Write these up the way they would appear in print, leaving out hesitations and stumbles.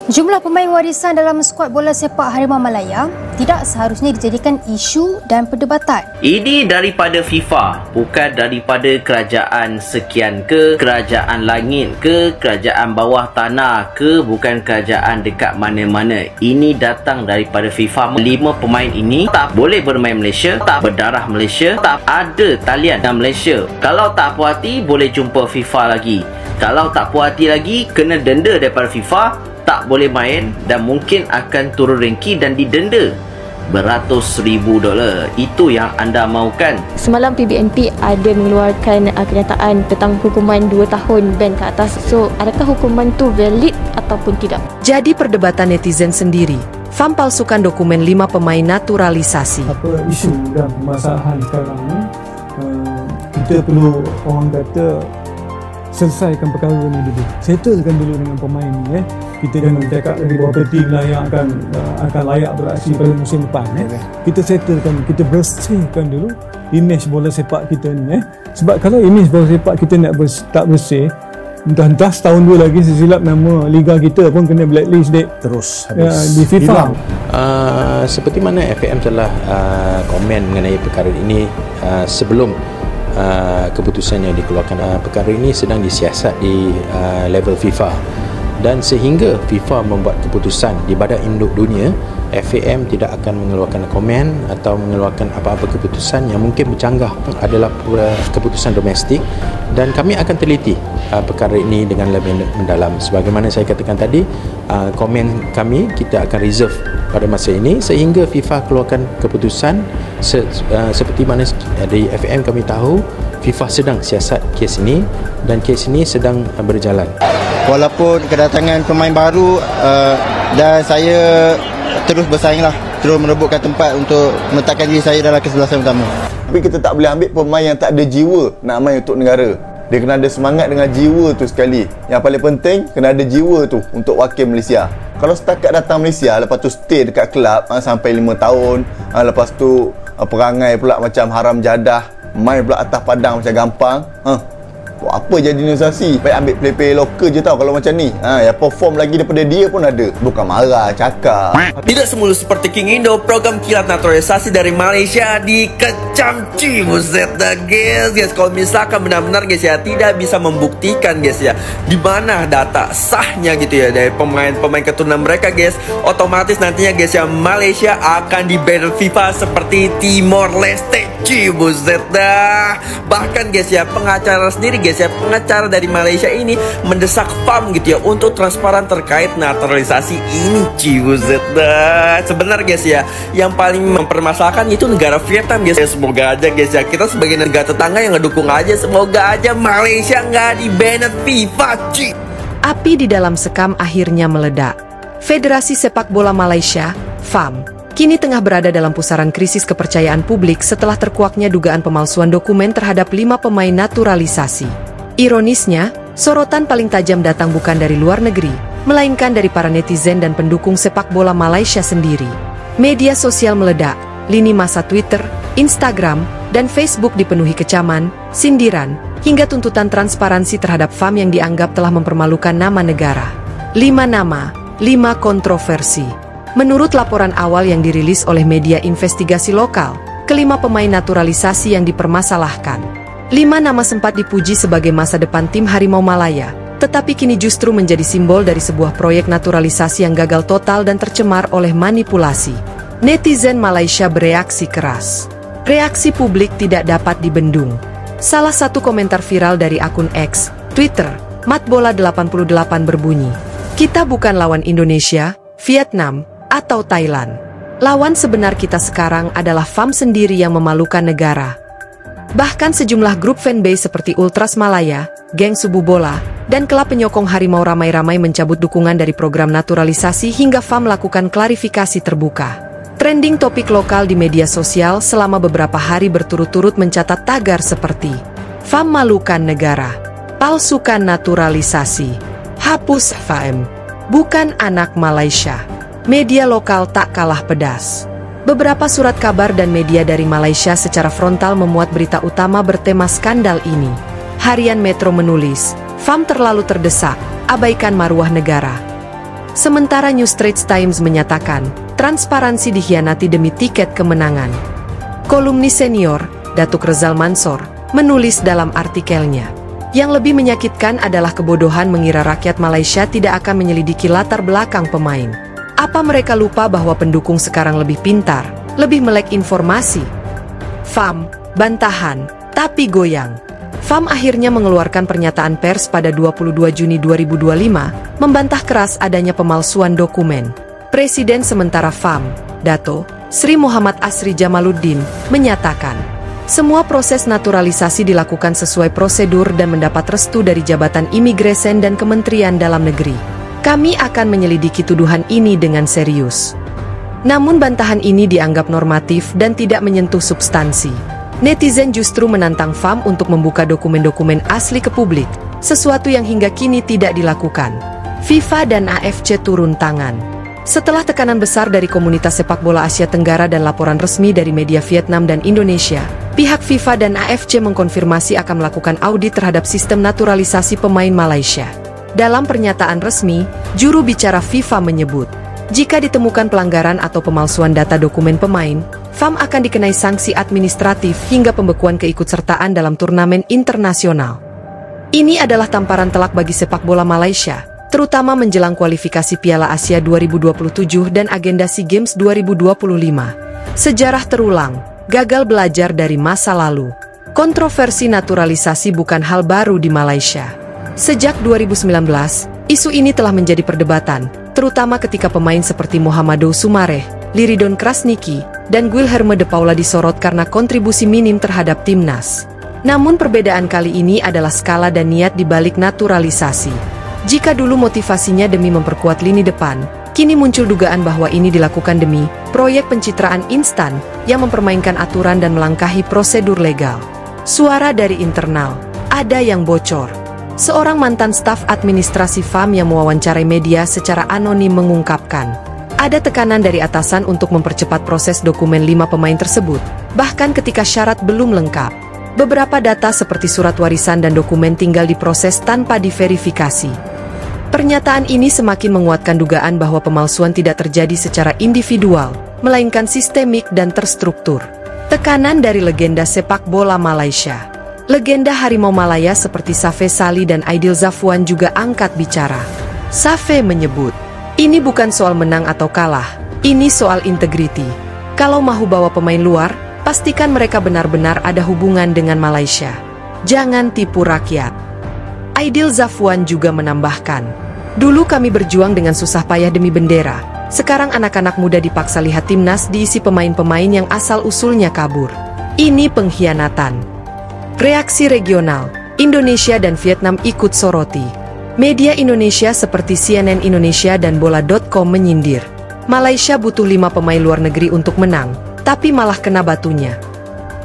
Jumlah pemain warisan dalam skuad bola sepak Harimau Malaya tidak seharusnya dijadikan isu dan perdebatan. Ini daripada FIFA, bukan daripada kerajaan sekian ke, kerajaan langit ke, kerajaan bawah tanah ke, bukan kerajaan dekat mana-mana. Ini datang daripada FIFA. 5 pemain ini tak boleh bermain Malaysia, tak berdarah Malaysia, tak ada talian dalam Malaysia. Kalau tak puas hati, boleh jumpa FIFA lagi. Kalau tak puas hati lagi, kena denda daripada FIFA, tak boleh main dan mungkin akan turun rangki dan didenda beratus ribu dolar. Itu yang anda mahukan? Semalam PBNP ada mengeluarkan kenyataan tentang hukuman 2 tahun ban ke atas. So, adakah hukuman tu valid ataupun tidak? Jadi perdebatan netizen sendiri. FAM palsukan dokumen 5 pemain naturalisasi. Apa isu dan permasalahan sekarang ni, kita perlu, orang kata, selesaikan perkara ni dulu. Settlekan dulu dengan pemain ni. Kita jangan cakap lagi beberapa tim lah yang akan layak beraksi pada musim depan. Kita settlekan, kita bersihkan dulu imej bola sepak kita ni. Sebab kalau imej bola sepak kita tak bersih, entah setahun 2 lagi sesilap nama liga kita pun kena blacklist dek. Terus habis di FIFA. Seperti mana FAM telah komen mengenai perkara ini sebelum keputusan yang dikeluarkan. Perkara ini sedang disiasat di level FIFA, dan sehingga FIFA membuat keputusan di Badan Induk Dunia, FAM tidak akan mengeluarkan komen atau mengeluarkan apa-apa keputusan yang mungkin bercanggah. Adalah keputusan domestik, dan kami akan teliti perkara ini dengan lebih mendalam. Sebagaimana saya katakan tadi, komen kami kita akan reserve pada masa ini sehingga FIFA keluarkan keputusan. Seperti mana dari FAM kami tahu, FIFA sedang siasat kes ini dan kes ini sedang berjalan. Walaupun kedatangan pemain baru dan saya terus bersainglah, terus merebutkan tempat untuk meletakkan diri saya dalam kesebelasan utama. Tapi kita tak boleh ambil pemain yang tak ada jiwa nak main untuk negara. Dia kena ada semangat dengan jiwa tu sekali. Yang paling penting, kena ada jiwa tu untuk wakil Malaysia. Kalau setakat datang Malaysia, lepas tu stay dekat kelab sampai 5 tahun, lepas tu perangai pula macam haram jadah, main pula atas padang macam gampang, buat apa jadi organisasi? Baik ambil player-player lokal je tau kalau macam ni. Yang perform lagi daripada dia pun ada. Bukan marah, cakap. Tidak semulus seperti King Indo, program kilat naturalisasi dari Malaysia dikecam. Buset dah guys. Kalau misalkan benar-benar guys ya, tidak bisa membuktikan guys ya, di mana data sahnya gitu ya dari pemain-pemain keturunan mereka guys, otomatis nantinya guys ya, Malaysia akan di-ban FIFA seperti Timor Leste. Buset dah. Bahkan guys ya, pengacara sendiri guys ya, pengacara dari Malaysia ini mendesak FAM gitu ya untuk transparan terkait naturalisasi ini. Buset dah. Sebenarnya guys ya, yang paling mempermasalahkan itu negara Vietnam guys ya. Semoga aja guys ya, kita sebagai negara tetangga yang ngedukung aja, semoga aja Malaysia nggak di-ban FIFA. Api di dalam sekam akhirnya meledak. Federasi Sepak Bola Malaysia, FAM, kini tengah berada dalam pusaran krisis kepercayaan publik setelah terkuaknya dugaan pemalsuan dokumen terhadap 5 pemain naturalisasi. Ironisnya, sorotan paling tajam datang bukan dari luar negeri, melainkan dari para netizen dan pendukung sepak bola Malaysia sendiri. Media sosial meledak, lini masa Twitter, Instagram, dan Facebook dipenuhi kecaman, sindiran, hingga tuntutan transparansi terhadap FAM yang dianggap telah mempermalukan nama negara. 5 nama, 5 kontroversi. Menurut laporan awal yang dirilis oleh media investigasi lokal, kelima pemain naturalisasi yang dipermasalahkan. 5 nama sempat dipuji sebagai masa depan tim Harimau Malaya, tetapi kini justru menjadi simbol dari sebuah proyek naturalisasi yang gagal total dan tercemar oleh manipulasi. Netizen Malaysia bereaksi keras. Reaksi publik tidak dapat dibendung. Salah satu komentar viral dari akun X, Twitter, Matbola88 berbunyi, "Kita bukan lawan Indonesia, Vietnam, atau Thailand. Lawan sebenar kita sekarang adalah FAM sendiri yang memalukan negara." Bahkan sejumlah grup fanbase seperti Ultras Malaya, Geng Subu Bola, dan klub penyokong Harimau ramai-ramai mencabut dukungan dari program naturalisasi hingga FAM melakukan klarifikasi terbuka. Trending topik lokal di media sosial selama beberapa hari berturut-turut mencatat tagar seperti FAM malukan negara, palsukan naturalisasi, hapus FAM, bukan anak Malaysia. Media lokal tak kalah pedas. Beberapa surat kabar dan media dari Malaysia secara frontal memuat berita utama bertema skandal ini. Harian Metro menulis, FAM terlalu terdesak, abaikan maruah negara. Sementara New Straits Times menyatakan, transparansi dikhianati demi tiket kemenangan. Kolumnis senior, Datuk Rezal Mansor, menulis dalam artikelnya, yang lebih menyakitkan adalah kebodohan mengira rakyat Malaysia tidak akan menyelidiki latar belakang pemain. Apa mereka lupa bahwa pendukung sekarang lebih pintar, lebih melek informasi? FAM, bantahan, tapi goyang. FAM akhirnya mengeluarkan pernyataan pers pada 22 Juni 2025, membantah keras adanya pemalsuan dokumen. Presiden sementara FAM, Dato' Sri Muhammad Asri Jamaluddin, menyatakan, semua proses naturalisasi dilakukan sesuai prosedur dan mendapat restu dari Jabatan Imigresen dan Kementerian Dalam Negeri. Kami akan menyelidiki tuduhan ini dengan serius. Namun bantahan ini dianggap normatif dan tidak menyentuh substansi. Netizen justru menantang FAM untuk membuka dokumen-dokumen asli ke publik, sesuatu yang hingga kini tidak dilakukan. FIFA dan AFC turun tangan. Setelah tekanan besar dari komunitas sepak bola Asia Tenggara dan laporan resmi dari media Vietnam dan Indonesia, pihak FIFA dan AFC mengkonfirmasi akan melakukan audit terhadap sistem naturalisasi pemain Malaysia. Dalam pernyataan resmi, juru bicara FIFA menyebut, jika ditemukan pelanggaran atau pemalsuan data dokumen pemain, FAM akan dikenai sanksi administratif hingga pembekuan keikutsertaan dalam turnamen internasional. Ini adalah tamparan telak bagi sepak bola Malaysia, terutama menjelang kualifikasi Piala Asia 2027 dan agenda SEA Games 2025. Sejarah terulang, gagal belajar dari masa lalu. Kontroversi naturalisasi bukan hal baru di Malaysia. Sejak 2019, isu ini telah menjadi perdebatan, terutama ketika pemain seperti Mohamado Sumareh, Liridon Krasniki, dan Guilherme de Paula disorot karena kontribusi minim terhadap timnas. Namun perbedaan kali ini adalah skala dan niat di balik naturalisasi. Jika dulu motivasinya demi memperkuat lini depan, kini muncul dugaan bahwa ini dilakukan demi proyek pencitraan instan yang mempermainkan aturan dan melangkahi prosedur legal. Suara dari internal, ada yang bocor. Seorang mantan staf administrasi FAM yang mewawancarai media secara anonim mengungkapkan, ada tekanan dari atasan untuk mempercepat proses dokumen 5 pemain tersebut, bahkan ketika syarat belum lengkap. Beberapa data seperti surat warisan dan dokumen tinggal diproses tanpa diverifikasi. Pernyataan ini semakin menguatkan dugaan bahwa pemalsuan tidak terjadi secara individual, melainkan sistemik dan terstruktur. Tekanan dari legenda sepak bola Malaysia. Legenda Harimau Malaya seperti Safe Sali dan Aidil Zafwan juga angkat bicara. Safe menyebut, ini bukan soal menang atau kalah, ini soal integriti. Kalau mahu bawa pemain luar, pastikan mereka benar-benar ada hubungan dengan Malaysia. Jangan tipu rakyat. Aidil Zafwan juga menambahkan, dulu kami berjuang dengan susah payah demi bendera, sekarang anak-anak muda dipaksa lihat timnas diisi pemain-pemain yang asal-usulnya kabur. Ini pengkhianatan. Reaksi regional, Indonesia dan Vietnam ikut soroti. Media Indonesia seperti CNN Indonesia dan Bola.com menyindir, Malaysia butuh 5 pemain luar negeri untuk menang, tapi malah kena batunya.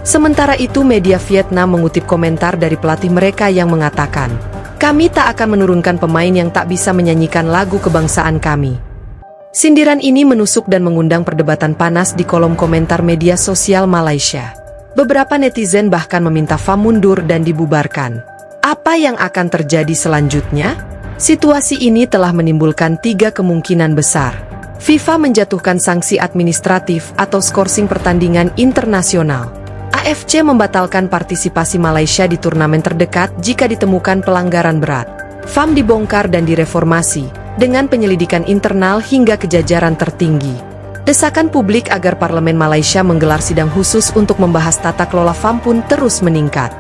Sementara itu media Vietnam mengutip komentar dari pelatih mereka yang mengatakan, kami tak akan menurunkan pemain yang tak bisa menyanyikan lagu kebangsaan kami. Sindiran ini menusuk dan mengundang perdebatan panas di kolom komentar media sosial Malaysia. Beberapa netizen bahkan meminta FAM mundur dan dibubarkan. Apa yang akan terjadi selanjutnya? Situasi ini telah menimbulkan 3 kemungkinan besar. FIFA menjatuhkan sanksi administratif atau skorsing pertandingan internasional. AFC membatalkan partisipasi Malaysia di turnamen terdekat jika ditemukan pelanggaran berat. FAM dibongkar dan direformasi, dengan penyelidikan internal hingga kejajaran tertinggi. Desakan publik agar Parlemen Malaysia menggelar sidang khusus untuk membahas tata kelola FAM pun terus meningkat.